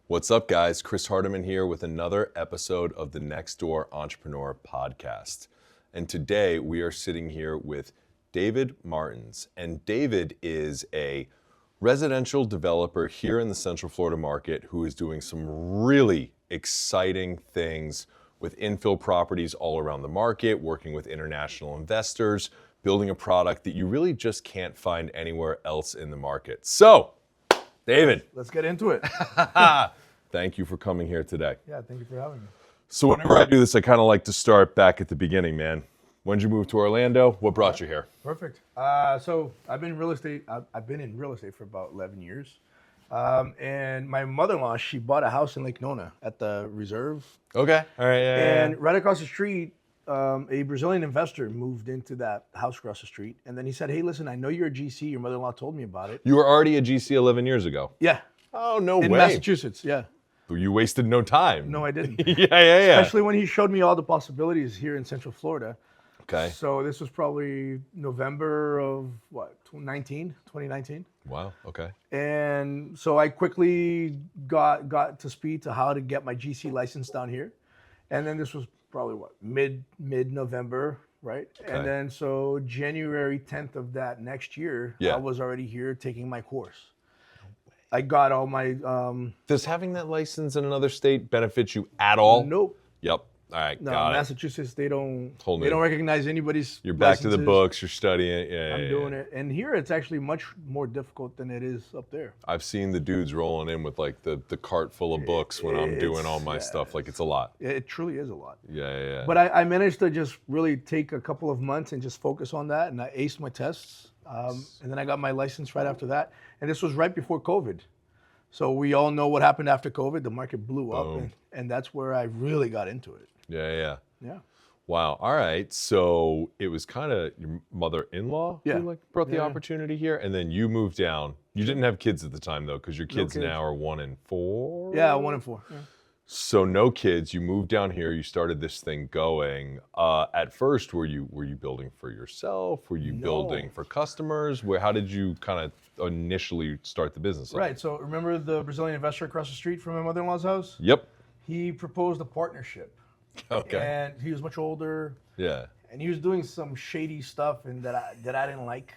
What's up, guys? Chris Hardiman here with another episode of the Next Door Entrepreneur Podcast. And today we are sitting here with David Martins. And David is a residential developer here in the Central Florida market who is doing some really exciting things with infill properties all around the market, working with international investors, building a product that you really just can't find anywhere else in the market. So, David. Let's get into it. Thank you for coming here today. Yeah, thank you for having me. So whenever I do this, I kind of like to start back at the beginning, man. When did you move to Orlando? What brought you here? Perfect. So I've been in real estate. I've been in real estate for about 11 years. And my mother-in-law, she bought a house in Lake Nona at the Reserve. Okay. All right. And right across the street, a Brazilian investor moved into that house across the street. And then he said, hey, listen, I know you're a GC. Your mother-in-law told me about it. You were already a GC 11 years ago? Yeah. Oh, no way. In Massachusetts, yeah. You wasted no time. No, I didn't. Yeah. Especially when he showed me all the possibilities here in Central Florida. Okay. So this was probably November of 2019. Wow, okay. And so I quickly got to speed to how to get my GC license down here. And then this was probably mid-November, right? Okay. And then so January 10th of that next year, I was already here taking my course. I got all my... Does having that license in another state benefit you at all? Nope. Yep. All right, No, got Massachusetts, they don't Totally. recognize anybody's You're back to the licenses. books, you're studying. Yeah, I'm doing it. And here it's actually much more difficult than it is up there. I've seen the dudes rolling in with like the cart full of books when I'm doing all my stuff. Like it's a lot. It truly is a lot. Yeah. But I managed to just really take a couple of months and just focus on that. And I aced my tests. And then I got my license right after that. And this was right before COVID. So we all know what happened after COVID. The market blew up. And that's where I really got into it. Yeah. Yeah. Wow. All right. So it was kind of your mother-in-law who brought the opportunity here, and then you moved down. You didn't have kids at the time though, because your kids now are 1 and 4. Yeah, 1 and 4. Yeah. So no kids. You moved down here. You started this thing going. At first, were you building for yourself? Were you building for customers? How did you kind of initially start the business? Right. So remember the Brazilian investor across the street from my mother-in-law's house? Yep. He proposed a partnership. Okay. And he was much older. Yeah. And he was doing some shady stuff and that I didn't like,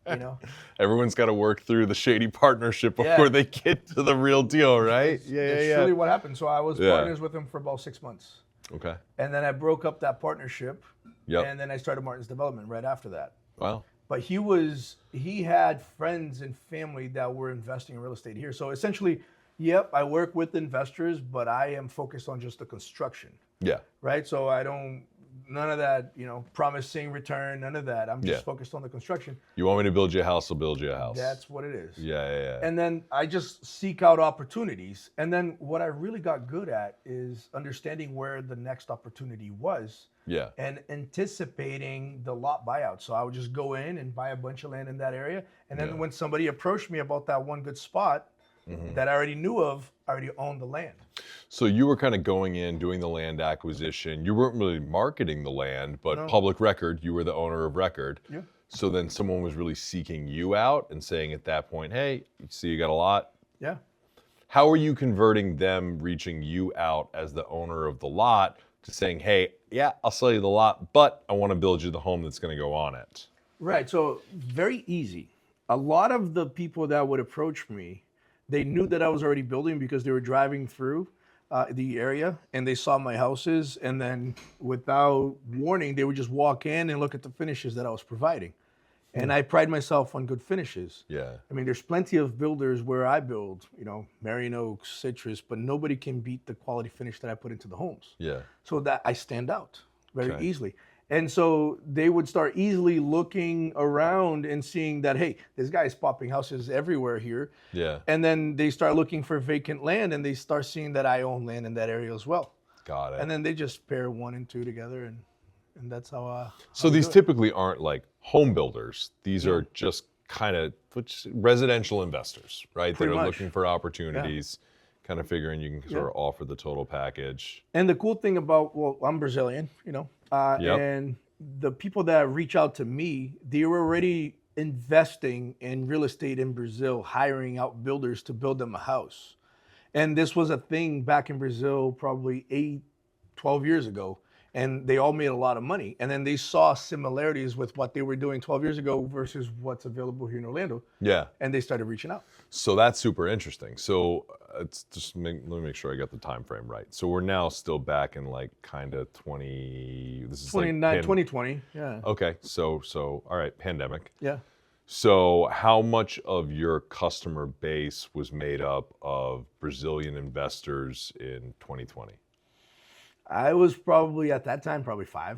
you know. Everyone's got to work through the shady partnership before they get to the real deal, right? That's really what happened. So I was partners with him for about 6 months. Okay. And then I broke up that partnership. Yep. And then I started Martin's Development right after that. Wow. But he had friends and family that were investing in real estate here. So essentially, yep, I work with investors, but I am focused on just the construction. Yeah. Right? So none of that, promising return, none of that. I'm just focused on the construction. You want me to build you a house, I'll build you a house. That's what it is. Yeah. And then I just seek out opportunities. And then what I really got good at is understanding where the next opportunity was. Yeah. And anticipating the lot buyout. So I would just go in and buy a bunch of land in that area. And then when somebody approached me about that one good spot that I already knew of, I already owned the land. So you were kind of going in, doing the land acquisition. You weren't really marketing the land, but public record, you were the owner of record. Yeah. So then someone was really seeking you out and saying at that point, hey, you see you got a lot. Yeah. How are you converting them reaching you out as the owner of the lot to saying, hey, yeah, I'll sell you the lot, but I want to build you the home that's going to go on it? Right. So very easy. A lot of the people that would approach me, they knew that I was already building because they were driving through the area and they saw my houses. And then without warning, they would just walk in and look at the finishes that I was providing. And I pride myself on good finishes. Yeah. I mean, there's plenty of builders where I build, Marion Oaks, Citrus, but nobody can beat the quality finish that I put into the homes. Yeah. So that I stand out very easily. And so they would start easily looking around and seeing that, hey, this guy's popping houses everywhere here. Yeah. And then they start looking for vacant land and they start seeing that I own land in that area as well. Got it. And then they just pair 1 and 2 together and that's how So these typically aren't like home builders. These are just kind of residential investors, right? Pretty that are much. looking for opportunities, kind of figuring you can sort of offer the total package. And the cool thing about, I'm Brazilian, and the people that reach out to me, they were already investing in real estate in Brazil, hiring out builders to build them a house. And this was a thing back in Brazil probably 12 years ago. And they all made a lot of money. And then they saw similarities with what they were doing 12 years ago versus what's available here in Orlando. Yeah. And they started reaching out. So that's super interesting. So let me make sure I got the time frame right. So we're now still back in like kind of 2020. Yeah. Okay. So all right, pandemic. Yeah. So how much of your customer base was made up of Brazilian investors in 2020? I was probably at that time, probably 4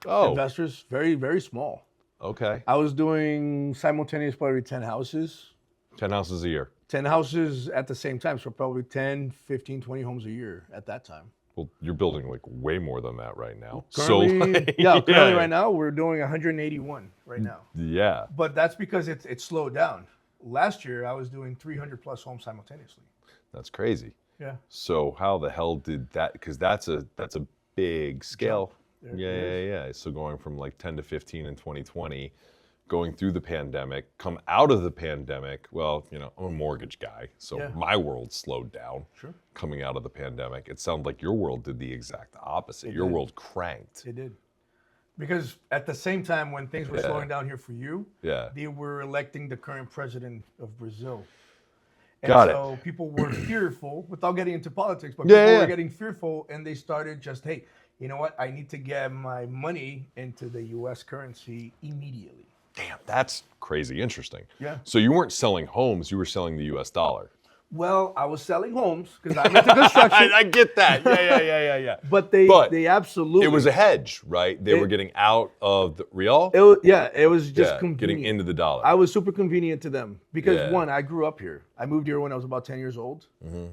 investors, very, very small. Okay. I was doing simultaneous probably 10 houses. 10 houses a year. 10 houses at the same time. So probably 10, 15, 20 homes a year at that time. Well, you're building like way more than that right now. Currently, currently right now, we're doing 181 right now. Yeah. But that's because it slowed down. Last year, I was doing 300 plus homes simultaneously. That's crazy. Yeah. So how the hell did that, because that's a big scale. Yeah. So going from like 10 to 15 in 2020, going through the pandemic, come out of the pandemic, well, I'm a mortgage guy, so my world slowed down. Sure. Coming out of the pandemic. It sounded like your world did the exact opposite. Your world cranked. It did. Because at the same time when things were slowing down here for you, they were electing the current president of Brazil. And so people were fearful, without getting into politics, but people were getting fearful, and they started just, hey, you know what? I need to get my money into the U.S. currency immediately. Damn, that's crazy interesting. Yeah. So you weren't selling homes, you were selling the U.S. dollar. Well, I was selling homes because I'm into construction. I get that. Yeah. But they absolutely. It was a hedge, right? They were getting out of the real. It was just convenient. Getting into the dollar. I was super convenient to them because one, I grew up here. I moved here when I was about 10 years old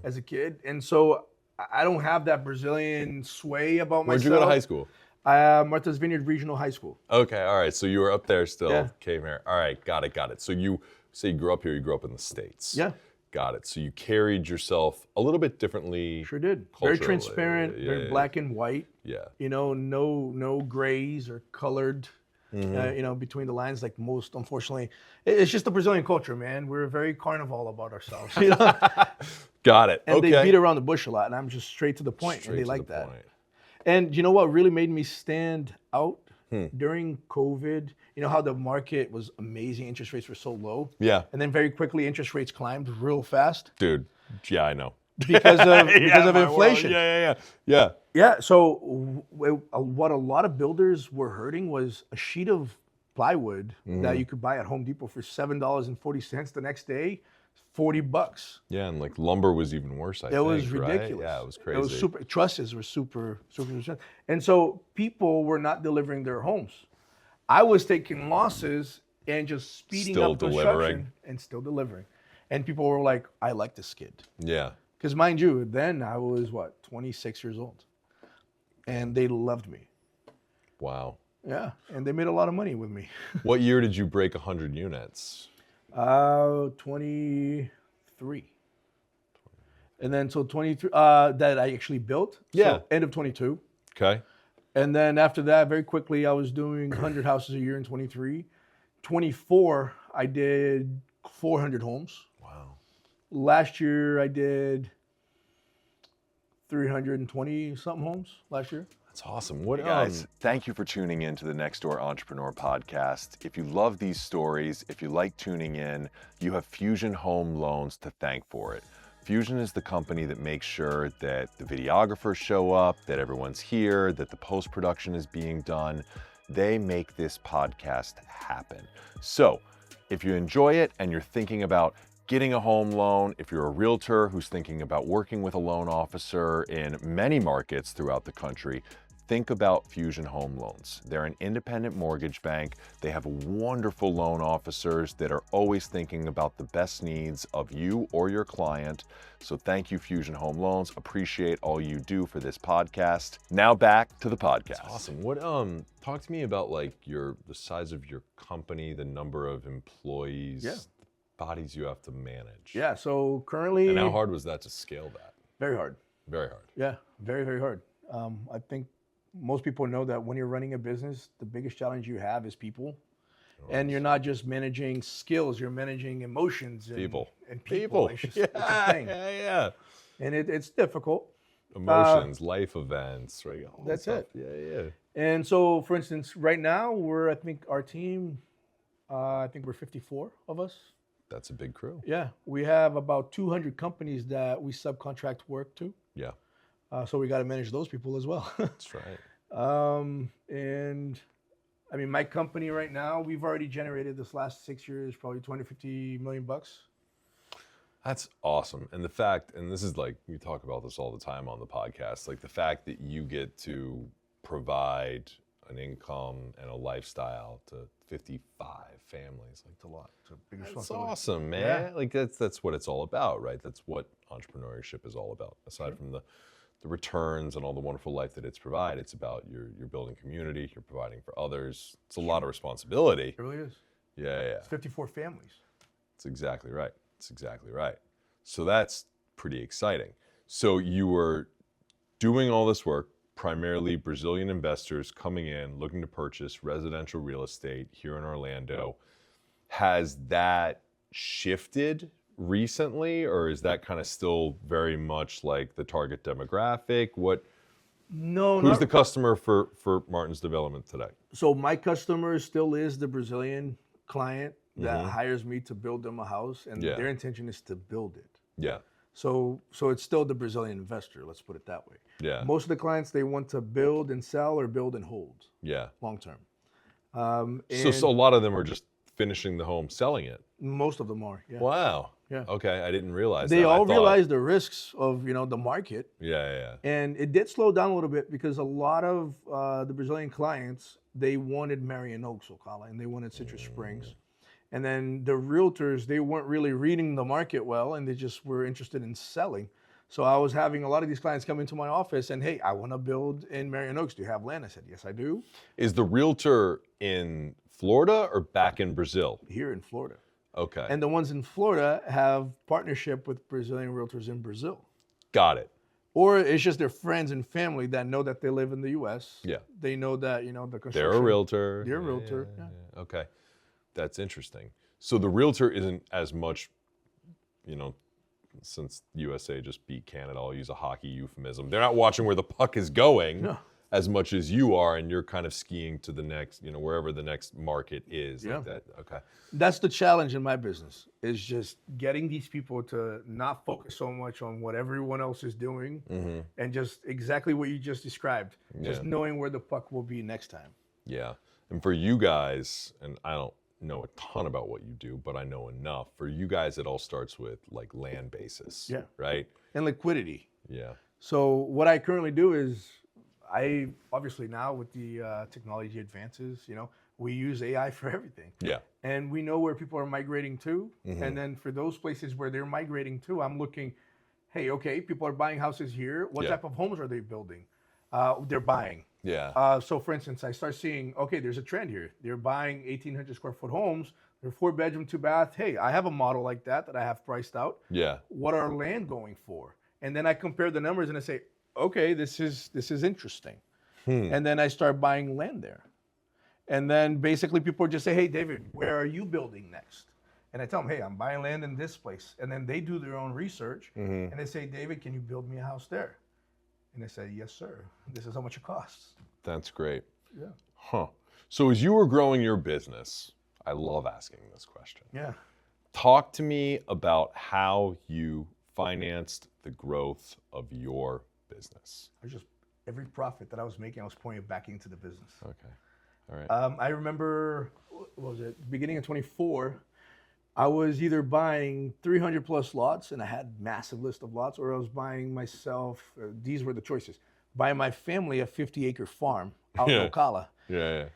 as a kid, and so I don't have that Brazilian sway about myself. Where'd you go to high school? Martha's Vineyard Regional High School. Okay, all right. So you were up there still, came here. All right, got it. So you say you grew up here, you grew up in the States. Yeah. Got it. So you carried yourself a little bit differently. Sure did. Very transparent, very black and white. Yeah. No grays or colored, between the lines like most, unfortunately. It's just the Brazilian culture, man. We're very carnival about ourselves. Got it. And they beat around the bush a lot, and I'm just straight to the point, and they like that. And you know what really made me stand out during COVID? You know how the market was amazing, interest rates were so low? Yeah. And then very quickly interest rates climbed real fast. Dude, yeah, I know. Because of inflation. Yeah. Yeah, so what a lot of builders were hurting was a sheet of plywood that you could buy at Home Depot for $7.40 the next day. $40. Yeah, and like lumber was even worse, I think. It was ridiculous. Right? Yeah, it was crazy. It was super, trusses were super expensive. And so people were not delivering their homes. I was taking losses and just speeding up construction and still delivering. And people were like, I like this kid. Yeah. Because mind you, then I was 26 years old. And they loved me. Wow. Yeah, and they made a lot of money with me. What year did you break 100 units? 23. And then so 23 that I actually built. Yeah. So end of 22. Okay. And then after that, very quickly, I was doing 100 houses a year in 23. 24, I did 400 homes. Wow. Last year, I did 320 something homes last year. That's awesome. What, guys, thank you for tuning in to the Next Door Entrepreneur Podcast. If you love these stories, if you like tuning in, you have Fusion Home Loans to thank for it. Fusion is the company that makes sure that the videographers show up, that everyone's here, that the post-production is being done. They make this podcast happen. So if you enjoy it and you're thinking about getting a home loan, if you're a realtor who's thinking about working with a loan officer in many markets throughout the country, think about Fusion Home Loans. They're an independent mortgage bank. They have wonderful loan officers that are always thinking about the best needs of you or your client. So thank you, Fusion Home Loans. Appreciate all you do for this podcast. Now back to the podcast. That's awesome. What talk to me about like the size of your company, the number of employees, bodies you have to manage. Yeah, so currently... And how hard was that to scale that? Very hard. Very hard. Yeah, very, very hard. I think most people know that when you're running a business, the biggest challenge you have is people. And you're not just managing skills, you're managing emotions and People. And people. It's just it's a thing. Yeah. And it's difficult. Emotions, life events, right? All That's stuff. it. Yeah. And so, for instance, right now I think our team, I think we're 54 of us. That's a big crew. Yeah, we have about 200 companies that we subcontract work to. Yeah. So we got to manage those people as well. That's right. And I mean, my company right now, we've already generated this last 6 years, probably 20, 50 million bucks. That's awesome. And the fact, and this is like, we talk about this all the time on the podcast, like the fact that you get to provide an income and a lifestyle to 55 families, like It's a lot. It's a big that's responsibility. awesome, man. Yeah. Like that's what it's all about, right? That's what entrepreneurship is all about. Aside from the returns and all the wonderful life that it's provide, it's about you're building community, you're providing for others. It's a lot of responsibility. It really is. Yeah. It's 54 families. That's exactly right. That's exactly right. So that's pretty exciting. So you were doing all this work, primarily Brazilian investors coming in, looking to purchase residential real estate here in Orlando. Has that shifted recently, or is that kind of still very much like the target demographic? Who's the customer for Martin's Development today? So my customer still is the Brazilian client that hires me to build them a house, and their intention is to build it. Yeah. So it's still the Brazilian investor, let's put it that way. Yeah. Most of the clients, they want to build and sell or build and hold Yeah. long term. So a lot of them are just finishing the home, selling it. Most of them are, yeah. Wow. Yeah. Okay, I didn't realize They that. all realize the risks of, the market. Yeah. And it did slow down a little bit because a lot of the Brazilian clients, they wanted Marion Oaks, Ocala, and they wanted Citrus Springs. And then the realtors, they weren't really reading the market well, and they just were interested in selling. So I was having a lot of these clients come into my office and, hey, I want to build in Marion Oaks. Do you have land? I said, yes, I do. Is the realtor in Florida or back in Brazil? Here in Florida. Okay. And the ones in Florida have partnership with Brazilian realtors in Brazil. Got it. Or it's just their friends and family that know that they live in the U.S. Yeah. They know that, the construction. They're a realtor. They're a realtor, yeah. Okay. That's interesting. So the realtor isn't as much, since USA just beat Canada, I'll use a hockey euphemism. They're not watching where the puck is going as much as you are, and you're kind of skiing to the next, wherever the next market is. Yeah. Like that. Okay. That's the challenge in my business, is just getting these people to not focus so much on what everyone else is doing and just exactly what you just described, just knowing where the puck will be next time. Yeah. And for you guys, and I don't know a ton about what you do, but I know enough. For you guys, it all starts with like land basis. Yeah. Right? And liquidity. Yeah. So what I currently do is I obviously now with the technology advances, we use AI for everything. Yeah. And we know where people are migrating to. And then for those places where they're migrating to, I'm looking, hey, okay, people are buying houses here. What type of homes are they building? They're buying. Yeah. So for instance, I start seeing, okay, there's a trend here. They're buying 1,800 square foot homes. They're 4-bedroom, 2-bath. Hey, I have a model like that I have priced out. Yeah. What are land going for? And then I compare the numbers and I say, okay, this is interesting. And then I start buying land there. And then basically people just say, hey, David, where are you building next? And I tell them, hey, I'm buying land in this place. And then they do their own research and they say, David, can you build me a house there? And I say, yes, sir. This is how much it costs. That's great. Yeah. Huh. So as you were growing your business, I love asking this question. Yeah. Talk to me about how you financed the growth of your business. Every profit that I was making, I was pouring it back into the business. Okay. All right. I remember, what was it? Beginning of 24, I was either buying 300 plus lots, and I had a massive list of lots, or I was buying myself, these were the choices, buying my family a 50-acre farm out in Ocala. Yeah. And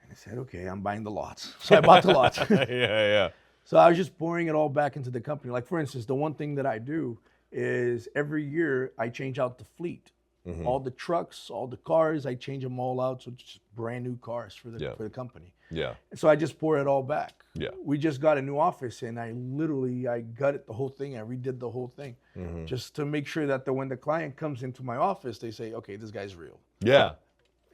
I said, okay, I'm buying the lots. So I bought the lots. Yeah. So I was just pouring it all back into the company. Like for instance, the one thing that I do is every year I change out the fleet. All the trucks, all the cars, I change them all out. So it's just brand new cars for the company. Yeah. So I just pour it all back. Yeah. We just got a new office and I gutted the whole thing. I redid the whole thing just to make sure that when the client comes into my office, they say, okay, this guy's real. Yeah.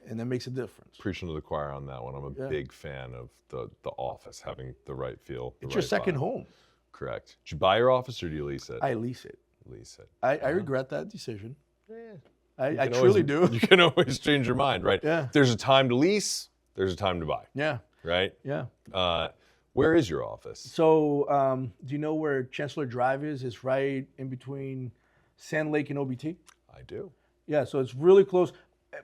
and that makes a difference. Preaching to the choir on that one. I'm a big fan of the office having the right feel. It's your second home. Correct. Did you buy your office or do you lease it? I lease it. Lease it. I regret that decision. Yeah. I truly do. You can always change your mind, right? Yeah. There's a time to lease. There's a time to buy. Yeah. Right? Yeah. Where is your office? So, do you know where Chancellor Drive is? It's right in between Sand Lake and OBT. I do. Yeah, so it's really close.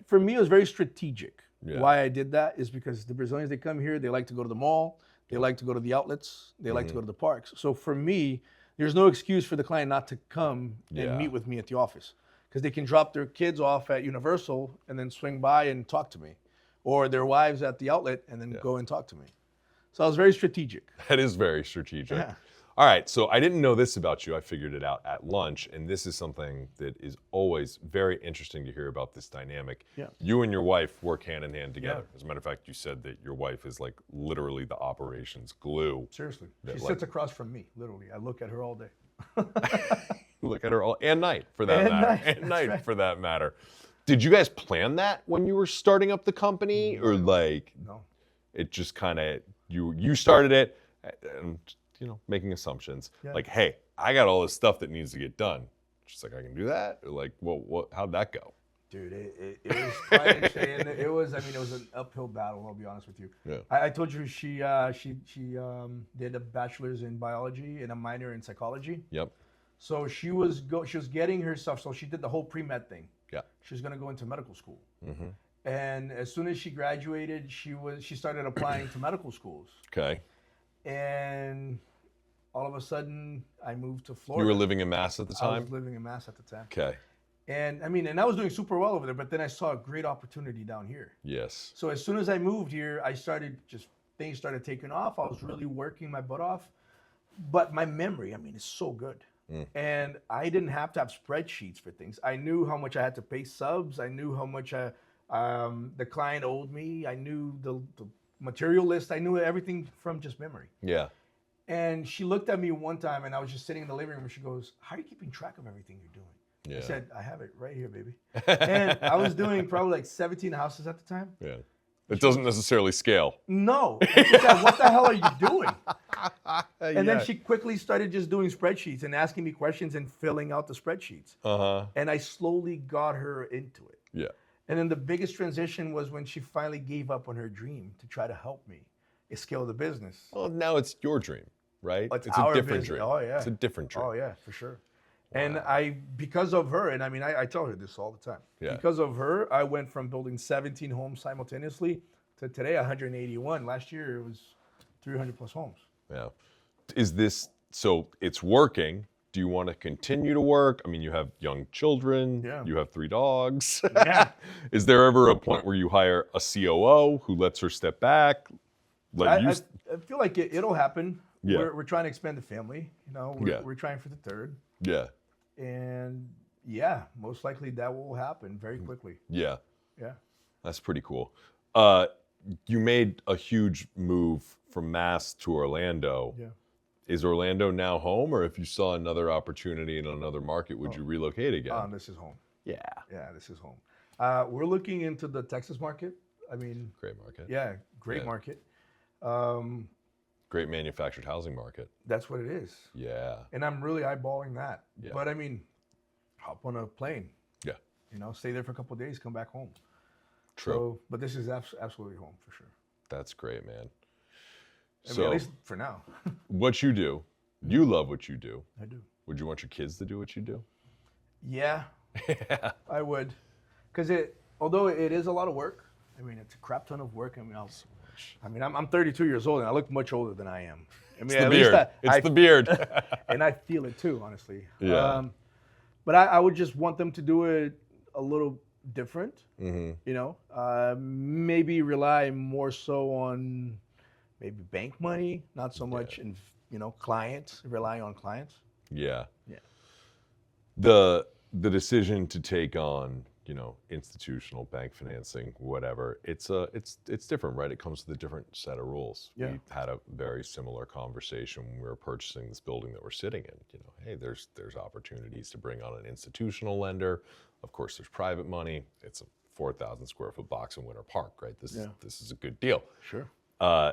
For me, it was very strategic. Yeah. Why I did that is because the Brazilians, they come here, they like to go to the mall, they like to go to the outlets, they like to go to the parks. So for me, there's no excuse for the client not to come and meet with me at the office, because they can drop their kids off at Universal and then swing by and talk to me, or their wives at the outlet and then go and talk to me. So I was very strategic. That is very strategic. Yeah. All right, so I didn't know this about you. I figured it out at lunch, and this is something that is always very interesting to hear about this dynamic. Yeah. You and your wife work hand in hand together. Yeah. As a matter of fact, you said that your wife is like literally the operations glue. Seriously. That, She like- sits across from me, literally. I look at her all day. Look at her all and night for that And matter. night, And that's night right. for that matter. Did you guys plan that when you were starting up the company, or like No. it just kind of you started it and making assumptions like, hey, I got all this stuff that needs to get done. She's like, I can do that, or like, well, how'd that go? Dude, it was quite insane. It was an uphill battle, I'll be honest with you. Yeah. I told you she did a bachelor's in biology and a minor in psychology. Yep. So she was getting her stuff. So she did the whole pre-med thing. Yeah. She was going to go into medical school. And as soon as she graduated, she started applying to medical schools. Okay. And all of a sudden, I moved to You Florida. were living in Mass at the I time? was living in Mass at the time. Okay. And I was doing super well over there, but then I saw a great opportunity down here. Yes. So as soon as I moved here, things started taking off. I was really working my butt off. But my memory, is so good. And I didn't have to have spreadsheets for things. I knew how much I had to pay subs. I knew how much the client owed me. I knew the material list. I knew everything from just memory. Yeah. And she looked at me one time, and I was just sitting in the living room, and she goes, "How are you keeping track of everything you're doing?" Yeah. I said, "I have it right here, baby." And I was doing probably like 17 houses at the time. Yeah. It doesn't necessarily scale. No. And she said, "What the hell are you doing?" And Yeah. then she quickly started just doing spreadsheets and asking me questions and filling out the spreadsheets. And I slowly got her into it. Yeah. And then the biggest transition was when she finally gave up on her dream to try to help me scale the business. Well, now it's your dream, right? It's a our different business. dream. Oh, yeah. It's a different dream. Oh, yeah, for sure. And because of her, and I tell her this all the time. Yeah. Because of her, I went from building 17 homes simultaneously to today 181. Last year it was 300 plus homes. Yeah. So it's working. Do you want to continue to work? You have young children. Yeah. You have 3 dogs. Yeah. Is there ever a point where you hire a COO who lets her step back? I feel like it'll happen. Yeah. We're trying to expand the family. We're trying for the third. Yeah. And yeah, most likely that will happen very quickly. Yeah. Yeah. That's pretty cool. You made a huge move from Mass to Orlando. Yeah. Is Orlando now home, or if you saw another opportunity in another market, would you relocate again? This is home. Yeah. Yeah, this is home. We're looking into the Texas market. Great market. Yeah, great market. Great manufactured housing market. That's what it is. Yeah. And I'm really eyeballing that. Yeah. But hop on a plane. Yeah. Stay there for a couple of days, come back home. True. So, but this is absolutely home for sure. That's great, man. At So least for now. what you do, you love what you do. I do. Would you want your kids to do what you do? Yeah, Yeah. I would. Because although it is a lot of work, it's a crap ton of work. I'm 32 years old and I look much older than I am. It's the beard. It's the beard. And I feel it too, honestly. Yeah. But I would just want them to do it a little different. Maybe rely more so on maybe bank money, not so much in clients, rely on clients. Yeah. Yeah. The decision to take on, institutional bank financing, whatever, it's different, right? It comes with a different set of rules. Yeah. We had a very similar conversation when we were purchasing this building that we're sitting in. Hey, there's opportunities to bring on an institutional lender. Of course, there's private money. It's a 4,000 square foot box in Winter Park, right? This Yeah. is a good deal. Sure.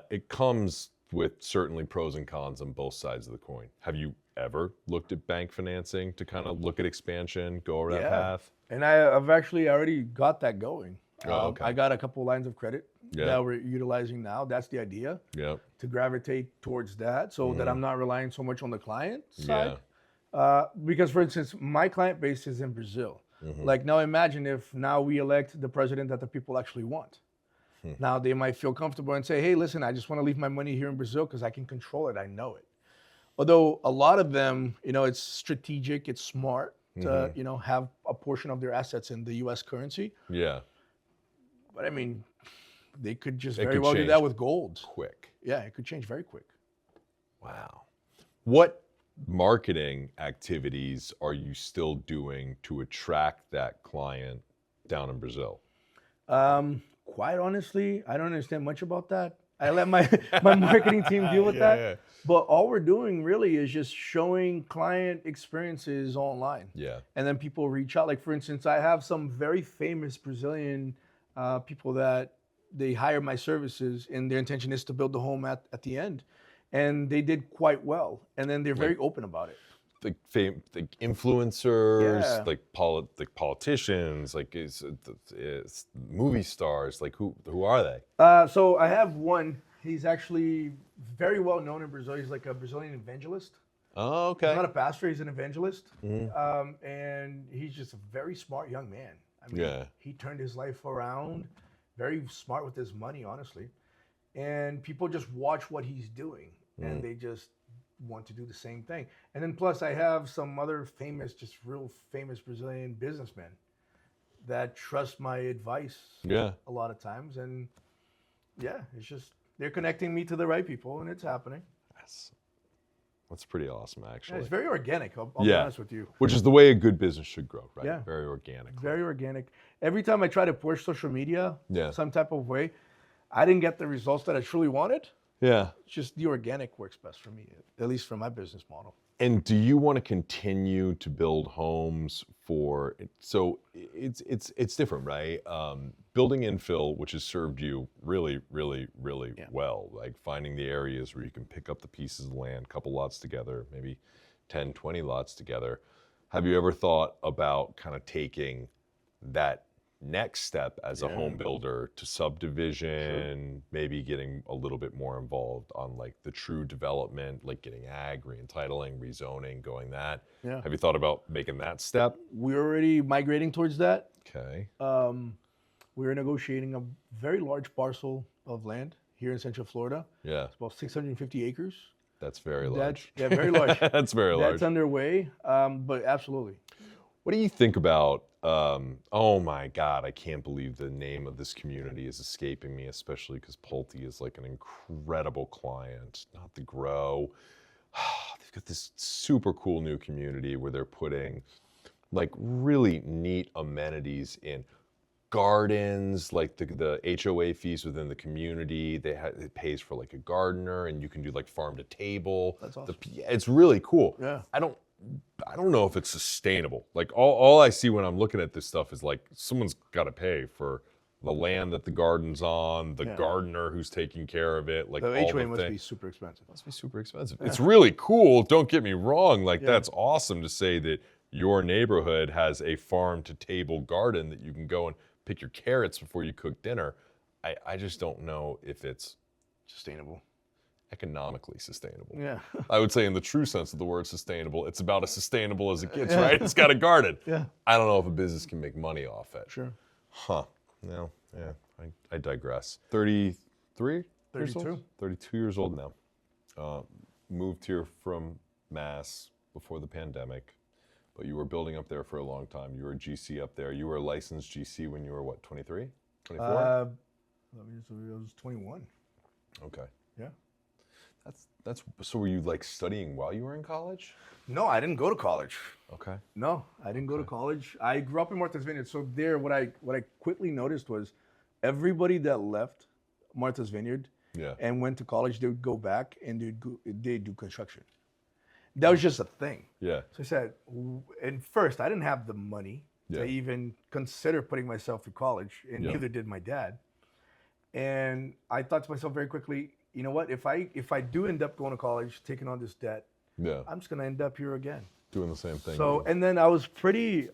It comes with certainly pros and cons on both sides of the coin. Have you ever looked at bank financing to kind of look at expansion, go over that Yeah. path? And I've actually already got that going. Oh, okay. I got a couple lines of credit Yeah. that we're utilizing now. That's the idea, Yep. to gravitate towards that so that I'm not relying so much on the client side. Because, for instance, my client base is in Brazil. Like, now imagine if now we elect the president that the people actually want. Now they might feel comfortable and say, hey, listen, I just want to leave my money here in Brazil because I can control it. I know it. Although a lot of them, it's strategic, it's smart to, have a portion of their assets in the US currency. Yeah. But I mean, they could just It very could well do change that with gold. quick. Yeah, it could change very quick. Wow. What marketing activities are you still doing to attract that client down in Brazil? Quite honestly, I don't understand much about that. I let my marketing team deal with that. Yeah. But all we're doing really is just showing client experiences online. Yeah. And then people reach out. Like, for instance, I have some very famous Brazilian people that they hire my services, and their intention is to build the home at the end. And they did quite well. And then they're very open about it. The influencers, Yeah. like politicians, like it's movie stars, like who are they? So I have one. He's actually very well known in Brazil. He's like a Brazilian evangelist. Oh, okay. He's not a pastor, he's an evangelist. And he's just a very smart young man. I mean, Yeah. he turned his life around, very smart with his money, honestly. And people just watch what he's doing, and they just want to do the same thing. And then plus I have some other famous, just real famous Brazilian businessmen that trust my advice Yeah. a lot of times. And yeah, it's just, they're connecting me to the right people, and it's happening. That's pretty awesome, Yeah, actually. it's very organic, I'll be honest with you. Which is the way a good business should grow, right? Yeah. Very organic. Very organic. Every time I try to push social media Yeah. some type of way, I didn't get the results that I truly wanted. Yeah. It's just the organic works best for me, at least for my business model. And do you want to continue to build homes for? So it's different, right? Building infill, which has served you really, really, really well. Like finding the areas where you can pick up the pieces of land, couple lots together, maybe 10, 20 lots together. Have you ever thought about kind of taking that next step as a home builder to subdivision, maybe getting a little bit more involved on like the true development, like getting ag, re-entitling, rezoning, going that? Yeah. Have you thought about making that step? We're already migrating towards that. Okay. We're negotiating a very large parcel of land here in Central Florida. Yeah. It's about 650 acres. That's very large. Yeah, very large. That's very large. That's underway, but absolutely. What do you think about, oh my God, I can't believe the name of this community is escaping me, especially because Pulte is like an incredible client, not the Grow. They've got this super cool new community where they're putting like really neat amenities in. Gardens, like the HOA fees within the community, it pays for like a gardener, and you can do like farm to table. That's awesome. It's really cool. Yeah. I don't know if it's sustainable. Like all I see when I'm looking at this stuff is like someone's got to pay for the land that the garden's on, the gardener who's taking care of it, like The all HOA the must things. be super expensive. Must be super expensive. It's really cool. Don't get me wrong. Like that's awesome to say that your neighborhood has a farm to table garden that you can go and pick your carrots before you cook dinner. I just don't know if it's Sustainable. economically sustainable. Yeah. I would say in the true sense of the word sustainable, it's about as sustainable as it gets, right? It's got a garden. Yeah. I don't know if a business can make money off it. Sure. Huh. No, yeah, I digress. 33 years 32. old? 32 years old now. Moved here from Mass before the pandemic. But you were building up there for a long time. You were a GC up there. You were a licensed GC when you were what, 23? 24? I was 21. Okay. Yeah. That's so were you like studying while you were in college? No, I didn't go to college. Okay. No, I didn't go to college. I grew up in Martha's Vineyard. So there, what I quickly noticed was everybody that left Martha's Vineyard and went to college, they would go back and they'd do construction. That was just a thing. Yeah. So I said, and first, I didn't have the money Yeah. to even consider putting myself through college, and Yeah. neither did my dad. And I thought to myself very quickly, you know what? If I do end up going to college, taking on this debt, Yeah. I'm just gonna end up here again. Doing the same thing. So, and then I was pretty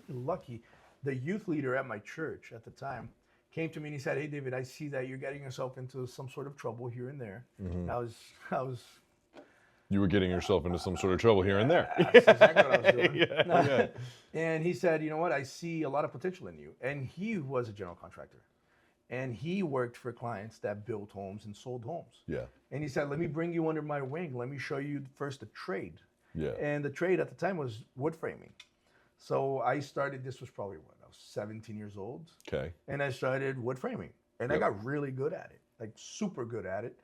lucky. The youth leader at my church at the time came to me and he said, "Hey, David, I see that you're getting yourself into some sort of trouble here and there." Mm-hmm. I was. You were getting yourself into some sort of trouble here and there. That's exactly what I was doing. Yeah. And he said, "You know what? I see a lot of potential in you." And he was a general contractor, and he worked for clients that built homes and sold homes. Yeah. And he said, "Let me bring you under my wing. Let me show you first the trade." Yeah. And the trade at the time was wood framing. So I started, this was probably when I was 17 years old. Okay. And I started wood framing. And I Yep. got really good at it, like super good at it,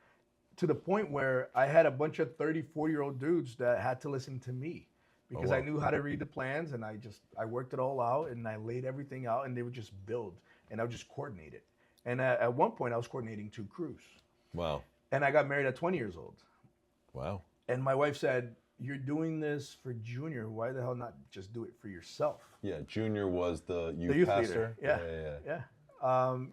to the point where I had a bunch of 30, 40-year-old dudes that had to listen to me because wow. I knew how to read the plans, and I worked it all out and I laid everything out, and they would just build and I would just coordinate it. And at one point I was coordinating 2 crews. Wow. And I got married at 20 years old. Wow. And my wife said, "You're doing this for Junior. Why the hell not just do it for yourself?" Yeah. Junior was the youth, Youth pastor. leader. Yeah.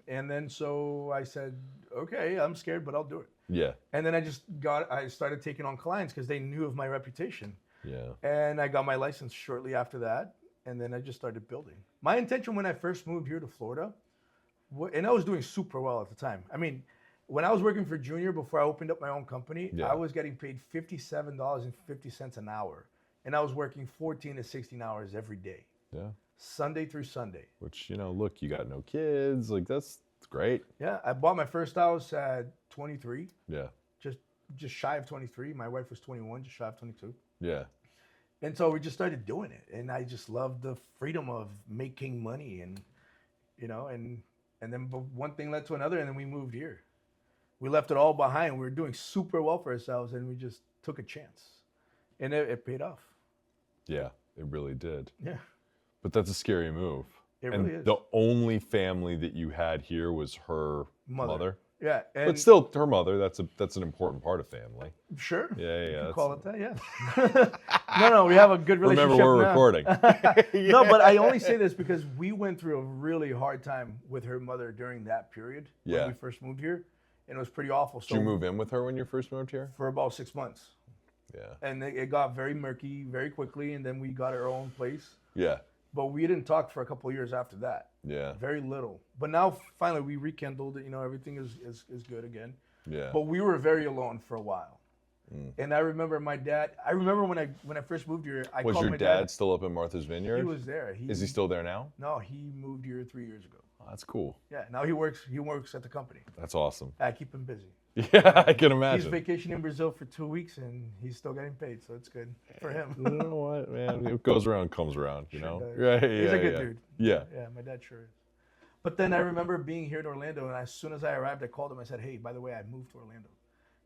And then so I said, "Okay, I'm scared, but I'll do it." Yeah. And then I started taking on clients because they knew of my reputation. Yeah. And I got my license shortly after that. And then I just started building. My intention when I first moved here to Florida, and I was doing super well at the time. I mean, when I was working for Junior before I opened up my own company, Yeah. I was getting paid $57.50 an hour. And I was working 14 to 16 hours every day, Yeah. Sunday through Sunday. Which, look, you got no kids. Like, that's great. Yeah, I bought my first house at 23, Yeah. just shy of 23. My wife was 21, just shy of 22. Yeah. And so we just started doing it. And I just loved the freedom of making money and then one thing led to another, and then we moved here. We left it all behind. We were doing super well for ourselves, and we just took a chance. And it paid off. Yeah. It really did. Yeah. But that's a scary move. It and really is. the only family that you had here was her mother. Yeah. But still, her mother, that's an important part of family. Sure. Yeah. You Yeah. can call it that, yeah. No, we have a good relationship Remember, we're now. recording. No, but I only say this because we went through a really hard time with her mother during that period Yeah. when we first moved here, and it was pretty awful. Did you move in with her when you first moved here? For about 6 months, Yeah. and it got very murky very quickly, and then we got our own place. Yeah. But we didn't talk for a couple of years after that. Yeah. Very little. But now finally we rekindled it. Everything is good again. Yeah. But we were very alone for a while. And I remember my dad. I remember when I first moved here. I Was called your my dad still up in Martha's Vineyard? He was there. Is he still there now? No, he moved here 3 years ago. Oh, that's cool. Yeah, now he works at the company. That's awesome. I keep him busy. Yeah, I can He's imagine. vacationing in Brazil for 2 weeks, and he's still getting paid, so it's good for him. You know what, man? It goes around, comes around. You Sure know. does. Right? Yeah. He's a good yeah. dude. Yeah. Yeah, my dad sure is. But then I remember being here in Orlando, and as soon as I arrived, I called him. I said, "Hey, by the way, I moved to Orlando,"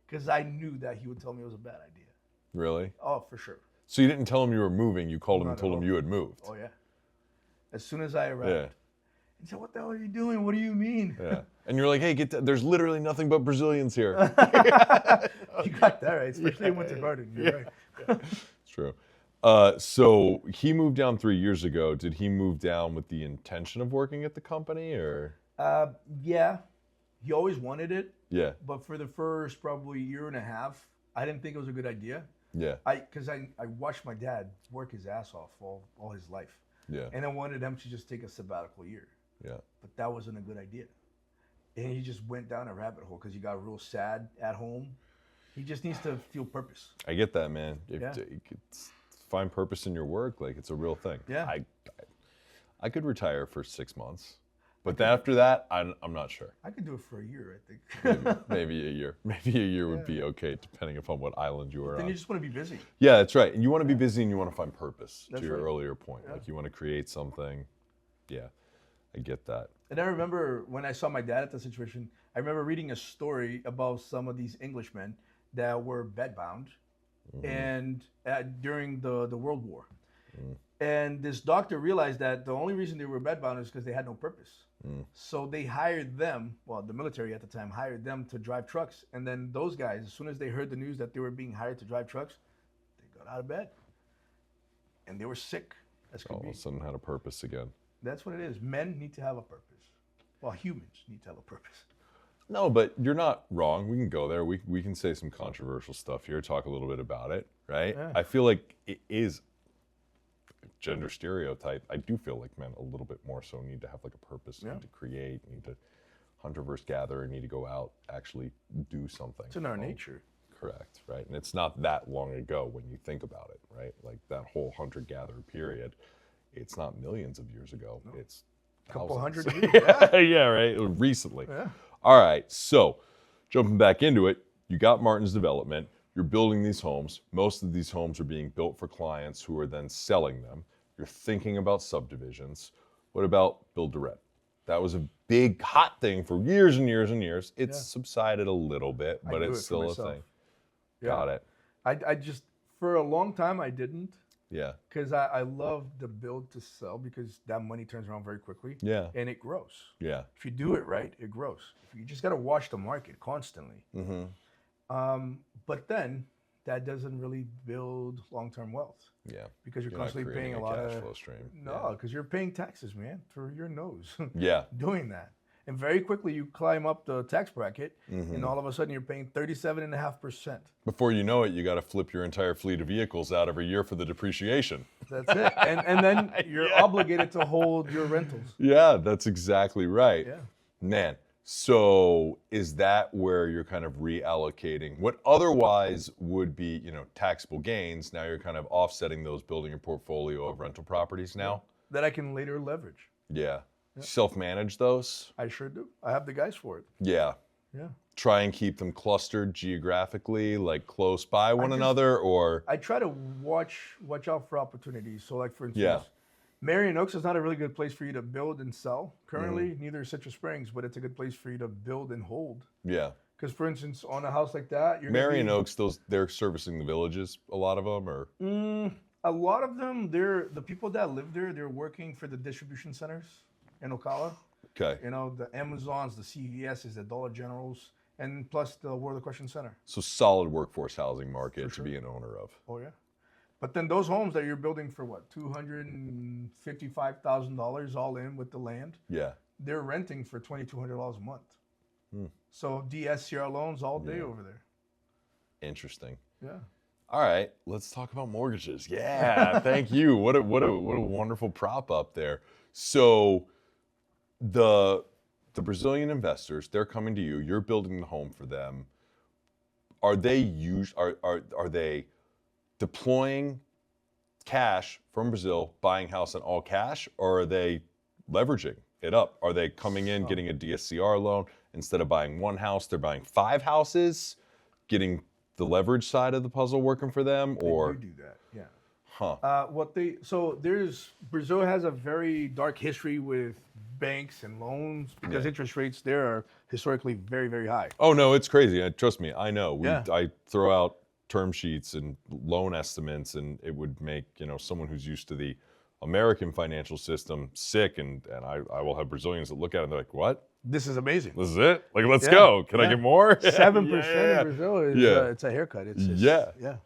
because I knew that he would tell me it was a bad idea. Really? Oh, for sure. So you didn't tell him you were moving. You called him Not and at told him all. you had moved. Oh yeah. As soon as I arrived, Yeah. he said, "What the hell are you doing? What do you mean?" Yeah. And you're like, hey, there's literally nothing but Brazilians here. You got that right, especially in Winter Garden. You're right. It's true. So he moved down 3 years ago. Did he move down with the intention of working at the company, or? Yeah, he always wanted it, Yeah. but for the first probably year and a half, I didn't think it was a good idea. Yeah. Because I watched my dad work his ass off all his life, Yeah. and I wanted him to just take a sabbatical year, Yeah. but that wasn't a good idea. And he just went down a rabbit hole because he got real sad at home. He just needs to feel purpose. I get that, man. Yeah. Find purpose in your work, like it's a real thing. Yeah. I could retire for 6 months, but after that, I'm not sure. I could do it for a year, I think. Maybe a year. Maybe a year would be okay, depending upon what island you were Then on. you just want to be busy. Yeah, that's right. And you want to be busy and you want to find purpose, That's to your right. earlier point. Yeah. Like you want to create something. Yeah, I get that. And I remember when I saw my dad at the situation, I remember reading a story about some of these Englishmen that were bedbound and during the World War. And this doctor realized that the only reason they were bedbound is because they had no purpose. So they hired them, well, the military at the time hired them to drive trucks. And then those guys, as soon as they heard the news that they were being hired to drive trucks, they got out of bed. And they were sick as could All of be. a sudden had a purpose again. That's what it is. Men need to have a purpose. Well, humans need to have a purpose. No, but you're not wrong. We can go there. We can say some controversial stuff here, talk a little bit about it, right? Yeah. I feel like it is gender stereotype. I do feel like men a little bit more so need to have like a purpose, Yeah. need to create, need to hunter versus gatherer, need to go out, actually do something. It's in our nature. Correct, right? And it's not that long ago when you think about it, right? Like that whole hunter-gatherer period, it's not millions of years ago. No. It's Couple thousands. hundred years. Yeah, yeah, right? Recently. Yeah. All right, so jumping back into it, you got Martin's Development. You're building these homes. Most of these homes are being built for clients who are then selling them. You're thinking about subdivisions. What about build to rent? That was a big hot thing for years and years and years. It's subsided a little bit, but it's still a thing. Yeah. Got it. I just, for a long time, I didn't. Yeah. Because I love the build to sell because that money turns around very quickly. Yeah. And it grows. Yeah. If you do it right, it grows. You just got to watch the market constantly. But then that doesn't really build long-term wealth. Yeah. Because you're constantly paying a lot cash of flow stream. No, because you're paying taxes, man, through your nose. Yeah. Doing that. And very quickly you climb up the tax bracket and all of a sudden you're paying 37.5%. Before you know it, you got to flip your entire fleet of vehicles out every year for the depreciation. That's it. And then you're obligated to hold your rentals. Yeah, that's exactly right. Yeah. Man, so is that where you're kind of reallocating what otherwise would be, taxable gains? Now you're kind of offsetting those, building a portfolio of rental properties now? That I can later leverage. Yeah. Self-manage those? I sure do. I have the guys for it. Yeah. Yeah. Try and keep them clustered geographically, like close by one another, or? I try to watch out for opportunities. So like for instance, Marion Oaks is not a really good place for you to build and sell currently, neither is Citrus Springs, but it's a good place for you to build and hold. Yeah. Because for instance, on a house like that, you're Marion Oaks, they're servicing the villages, a lot of them, or? A lot of them, the people that live there, they're working for the distribution centers in Ocala. Okay. The Amazons, the CVSs, the Dollar Generals, and plus the World of Question Center. So solid workforce housing market to be an owner of. Oh yeah. But then those homes that you're building for what, $255,000 all in with the land, Yeah. they're renting for $2,200 a month. So DSCR loans all day over there. Interesting. Yeah. All right, let's talk about mortgages. Yeah, thank you. What a wonderful prop up there. So the Brazilian investors, they're coming to you. You're building the home for them. Are they are they deploying cash from Brazil, buying house in all cash, or are they leveraging it up? Are they coming in, getting a DSCR loan? Instead of buying one house, they're buying 5 houses, getting the leverage side of the puzzle working for them, or? They do that, yeah. Huh. Brazil has a very dark history with banks and loans because interest rates there are historically very, very high. Oh no, it's crazy. Trust me, I know. Yeah. I throw out term sheets and loan estimates, and it would make someone who's used to the American financial system sick. And I will have Brazilians that look at it and they're like, "What? This is amazing. This is it? Like, let's go. Can I get more?" 7% in Brazil is it's a haircut. It's yeah. Yeah.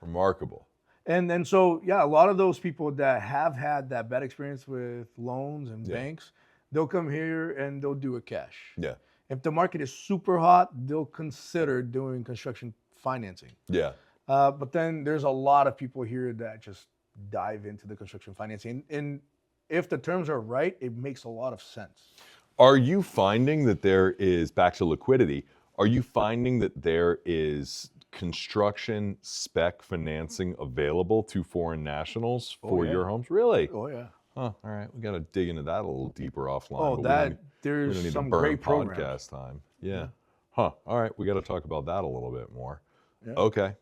Remarkable. And then so a lot of those people that have had that bad experience with loans and banks, they'll come here and they'll do it cash. Yeah. If the market is super hot, they'll consider doing construction financing. Yeah. But then there's a lot of people here that just dive into the construction financing. And if the terms are right, it makes a lot of sense. Are you finding that there is, back to liquidity, are you finding that there is construction spec financing available to foreign nationals for your homes? Really? Oh, yeah. Huh, all right. We got to dig into that a little deeper offline. Oh, we don't need some to burn great programs. podcast time. Yeah. Huh. All right. We got to talk about that a little bit more. Yeah. Okay.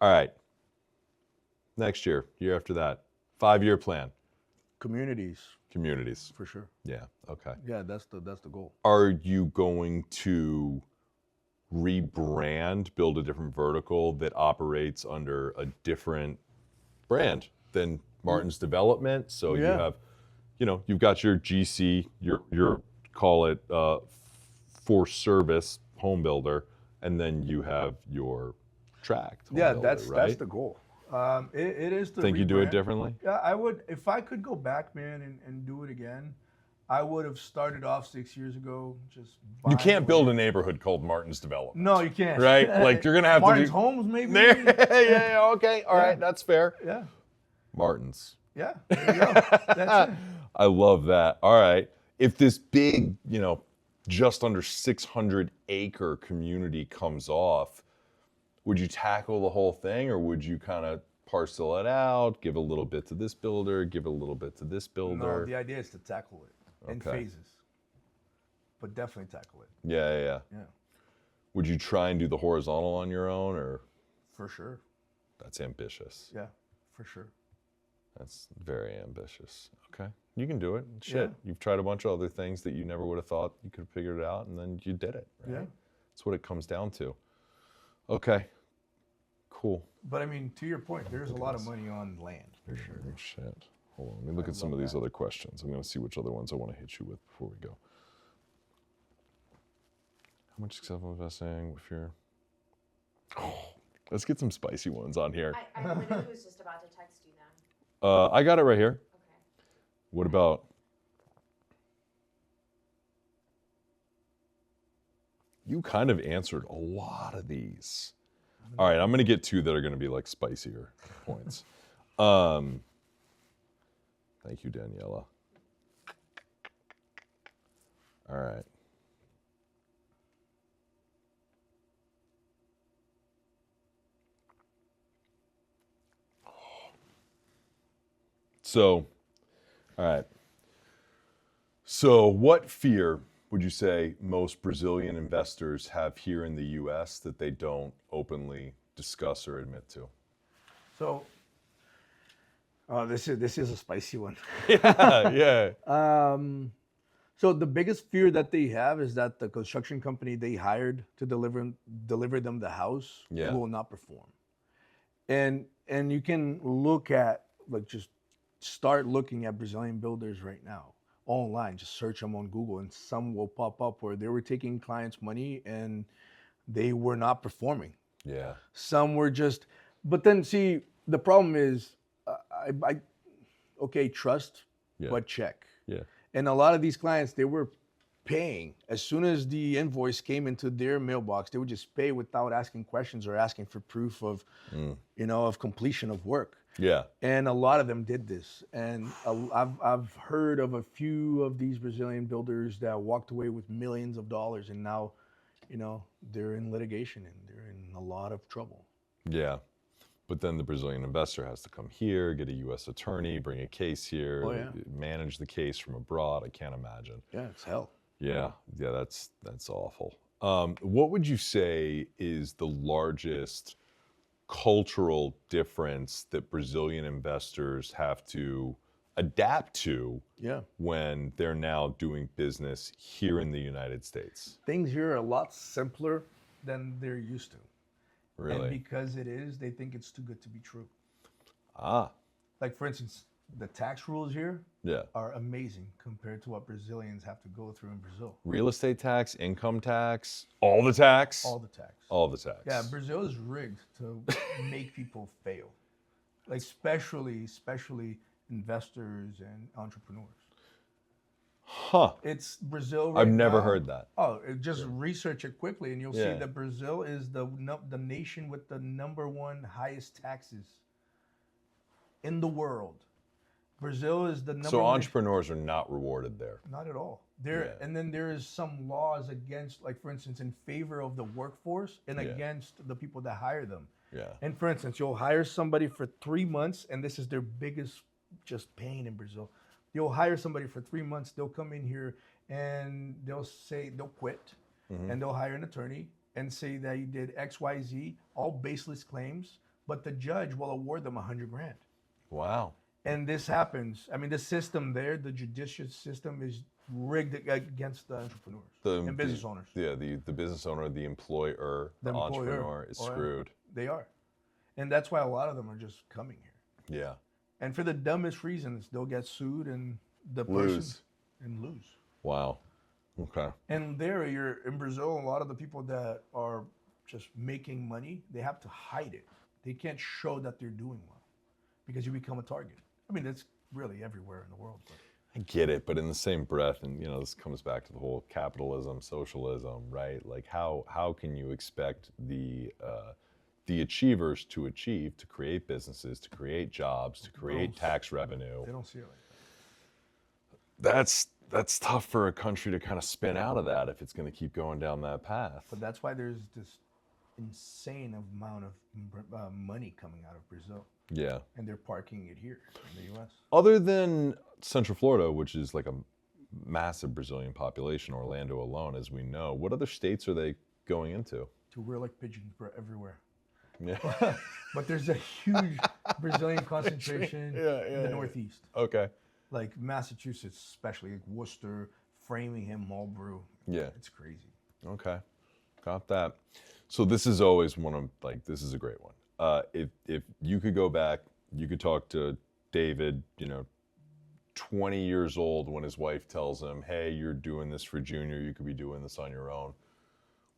All right. Next year after that, 5-year plan. Communities, for sure. Yeah. Okay. Yeah, that's the goal. Are you going to rebrand, build a different vertical that operates under a different brand than Martin's Development? So you have, you've got your GC, your call it for service home builder, and then you have your tract home builder, that's right? the goal. It is the Think you do it rebrand. differently? Yeah, I would. If I could go back, man, and do it again, I would have started off 6 years ago, just You buying can't build a land. neighborhood called Martin's Development. No, you can't. Right? Like you're gonna have Martin's to do Homes, maybe. there. Yeah, okay, all right, that's fair. Yeah, Martin's. yeah. There you go. That's it. I love that. All right. If this big, just under 600 acre community comes off, would you tackle the whole thing or would you kind of parcel it out, give a little bit to this builder, give a little bit to this No, builder? the idea is to tackle it in Okay. phases, but definitely tackle it. Yeah. Yeah, Would you try and do the horizontal on your own or for sure. that's ambitious? Yeah, for sure. That's very ambitious. Okay. You can do it. Shit. Yeah. You've tried a bunch of other things that you never would have thought you could have figured it out and then you did it. Right? Yeah. That's what it comes down to. Okay. Cool. But I mean, to your point, there's a lot of money on land for sure. Oh, shit. Hold on. Let me look at some of love these that. other questions. I'm going to see which other ones I want to hit you with before we go. How much successful investing if you're... Oh, let's get some spicy ones on here. I literally was just about to text you then. I got it right here. Okay. What about... You kind of answered a lot of these. All right, I'm going to get two that are going to be like spicier points. Thank you, Daniela. All right. So, all right. So, what fear would you say most Brazilian investors have here in the US that they don't openly discuss or admit to? So, this is a spicy one. Yeah. So the biggest fear that they have is that the construction company they hired to deliver them the house Yeah. will not perform. And you can look at just start looking at Brazilian builders right now online. Just search them on Google, and some will pop up where they were taking clients' money and they were not performing. Yeah. Some were just, but then see, the problem is, okay, trust, Yeah. but check. Yeah. And a lot of these clients, they were paying as soon as the invoice came into their mailbox. They would just pay without asking questions or asking for proof of, of completion of work. Yeah. And a lot of them did this. And I've heard of a few of these Brazilian builders that walked away with millions of dollars, and now, they're in litigation and they're in a lot of trouble. Yeah. But then the Brazilian investor has to come here, get a U.S. attorney, bring a case here, Oh, yeah. manage the case from abroad. I can't imagine. Yeah, it's hell. Yeah, that's awful. What would you say is the largest cultural difference that Brazilian investors have to adapt to Yeah. when they're now doing business here in the United States? Things here are a lot simpler than they're used to. And Really? because it is, they think it's too good to be true. Ah, Like, for instance, the tax rules here yeah. are amazing compared to what Brazilians have to go through in Brazil. Real estate tax, income tax, all the tax? All the tax. All the tax. Yeah, Brazil is rigged to make people fail. Like, especially investors and entrepreneurs. Huh. It's Brazil right I've never now- heard that. Oh, just research it quickly, and you'll Yeah. see that Brazil is the nation with the #1 highest taxes in the world. Brazil is the number So one. entrepreneurs are not rewarded there. Not at all. There, Yeah. and then there is some laws against, like, for instance, in favor of the workforce and Yeah. against the people that hire them. Yeah. And for instance, you'll hire somebody for 3 months, and this is their biggest just pain in Brazil. You'll hire somebody for 3 months. They'll come in here and they'll say they'll quit, and they'll hire an attorney and say that you did X, Y, Z, all baseless claims, but the judge will award them $100,000. Wow. And this happens. I mean, the system there, the judicial system, is rigged against the entrepreneurs and business owners. Yeah, the business owner, the employer, the The employer. entrepreneur is Oh, yeah. screwed. They are. And that's why a lot of them are just coming here. Yeah. And for the dumbest reasons, they'll get sued and the Lose. person and lose. Wow. Okay. And there, you're in Brazil. A lot of the people that are just making money, they have to hide it. They can't show that they're doing well because you become a target. I mean, that's really everywhere in the world. But. I get it, but in the same breath, and this comes back to the whole capitalism, socialism, right? Like how can you expect the achievers to achieve, to create businesses, to create jobs, to create tax revenue? They don't see it like that. That's tough for a country to kind of spin out of that if it's going to keep going down that path. But that's why there's this insane amount of money coming out of Brazil. Yeah. And they're parking it here in the U.S. Other than Central Florida, which is like a massive Brazilian population, Orlando alone, as we know, what other states are they going into? We're like pigeons everywhere. Yeah. But there's a huge Brazilian concentration in the Northeast. Okay. Like Massachusetts, especially like Worcester, Framingham, Marlborough. Yeah. It's crazy. Okay. Got that. So this is always one of, like, this is a great one. If you could go back, you could talk to David, 20 years old when his wife tells him, hey, you're doing this for Junior, you could be doing this on your own.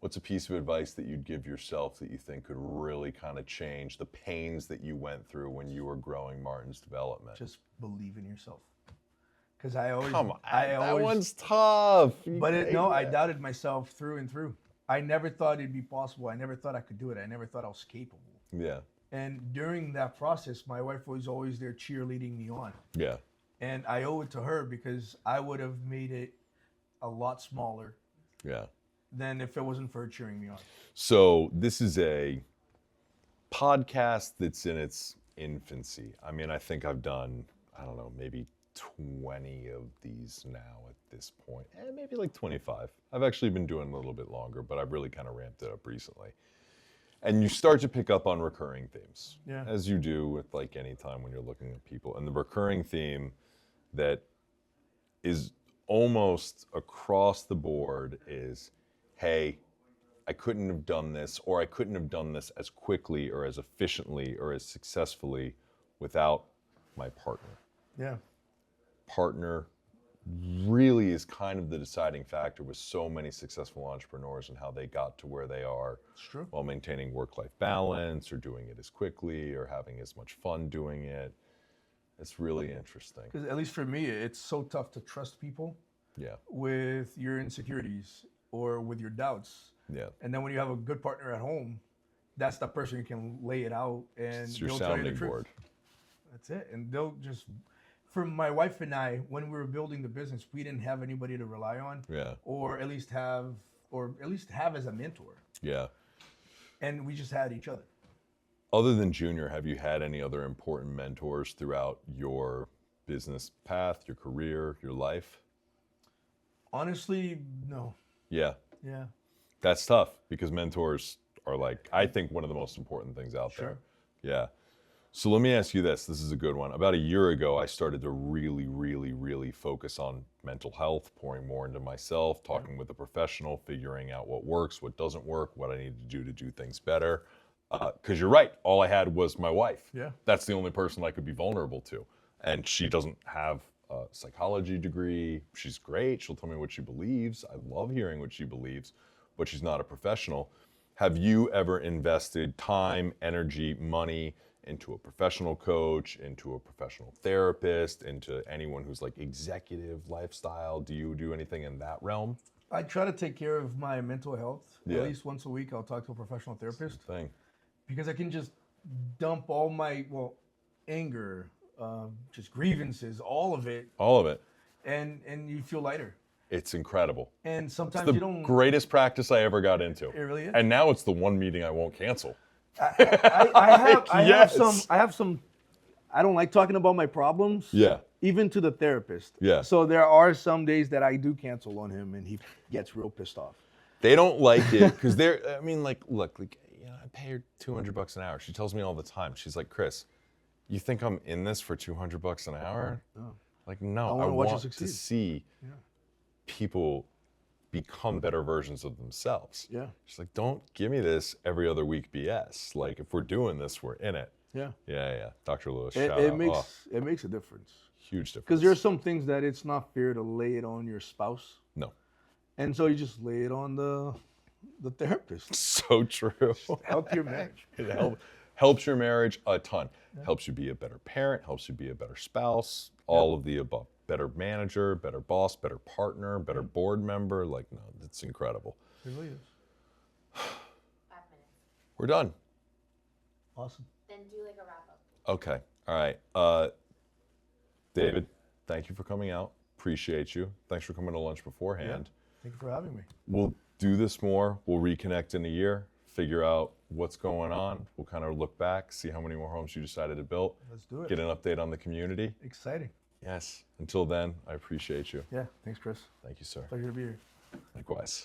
What's a piece of advice that you'd give yourself that you think could really kind of change the pains that you went through when you were growing Martin's development? Just believe in yourself. Because I always... Come on, that one's tough. I doubted myself through and through. I never thought it'd be possible. I never thought I could do it. I never thought I was capable. Yeah. And during that process, my wife was always there cheerleading me on. Yeah. And I owe it to her because I would have made it a lot smaller. Yeah. Than if it wasn't for her cheering me on. So this is a podcast that's in its infancy. I mean, I think I've done, I don't know, maybe 20 of these now at this point, maybe like 25. I've actually been doing a little bit longer, but I've really kind of ramped it up recently. And you start to pick up on recurring themes, as you do with like any time when you're looking at people. And the recurring theme that is almost across the board is, hey, I couldn't have done this, or I couldn't have done this as quickly or as efficiently or as successfully without my partner. Yeah. Partner really is kind of the deciding factor with so many successful entrepreneurs and how they got to where they are. It's true. While maintaining work-life balance or doing it as quickly or having as much fun doing it. It's really interesting. Because at least for me, it's so tough to trust people with your insecurities or with your doubts. Yeah. And then when you have a good partner at home, that's the person you can lay it out and it's your they'll tell you the sounding truth. board. That's it. And they'll just, for my wife and I, when we were building the business, we didn't have anybody to rely on. Yeah. Or at least have as a mentor. Yeah. And we just had each other. Other than Junior, have you had any other important mentors throughout your business path, your career, your life? Honestly, no. Yeah. Yeah. That's tough because mentors are like, I think, one of the most important things out there. Yeah. So let me ask you this. This is a good one. About a year ago, I started to really focus on mental health, pouring more into myself, talking with a professional, figuring out what works, what doesn't work, what I need to do things better. Because you're right. All I had was my wife. Yeah. That's the only person I could be vulnerable to. And she doesn't have a psychology degree. She's great. She'll tell me what she believes. I love hearing what she believes, but she's not a professional. Have you ever invested time, energy, money into a professional coach, into a professional therapist, into anyone who's like executive lifestyle? Do you do anything in that realm? I try to take care of my mental health. At least once a week, I'll talk to a professional therapist. Thing. Because I can just dump all my, anger, just grievances, all of it. All of it. And you feel lighter. It's incredible. And sometimes it's you don't. Greatest practice I ever got into. It really is. And now it's the one meeting I won't cancel. I have some. I don't like talking about my problems. Yeah. Even to the therapist. Yeah. So there are some days that I do cancel on him, and he gets real pissed off. They don't like it because they're. I mean, like, look, like, I pay her $200 an hour. She tells me all the time. She's like, Chris, you think I'm in this for $200 an hour? No. Like, no. I want to see people become better versions of themselves. Yeah. She's like, don't give me this every other week BS. Like, if we're doing this, we're in it. Yeah. Yeah. Dr. Lewis, shout out. It makes a difference. Huge difference. Because there's some things that it's not fair to lay it on your spouse. No. And so you just lay it on the therapist. So true. Help your marriage. Helps your marriage a ton. Helps you be a better parent, helps you be a better spouse, all of the above. Better manager, better boss, better partner, better board member. Like, no, it's incredible. It really is. 5 minutes. We're done. Awesome. Then do like a wrap up. Okay. All right. David, thank you for coming out. Appreciate you. Thanks for coming to lunch beforehand. Thank you for having me. We'll do this more. We'll reconnect in a year, figure out what's going on. We'll kind of look back, see how many more homes you decided to build. Let's do it. Get an update on the community. Exciting. Yes. Until then, I appreciate you. Yeah. Thanks, Chris. Thank you, sir. Pleasure to be here. Likewise.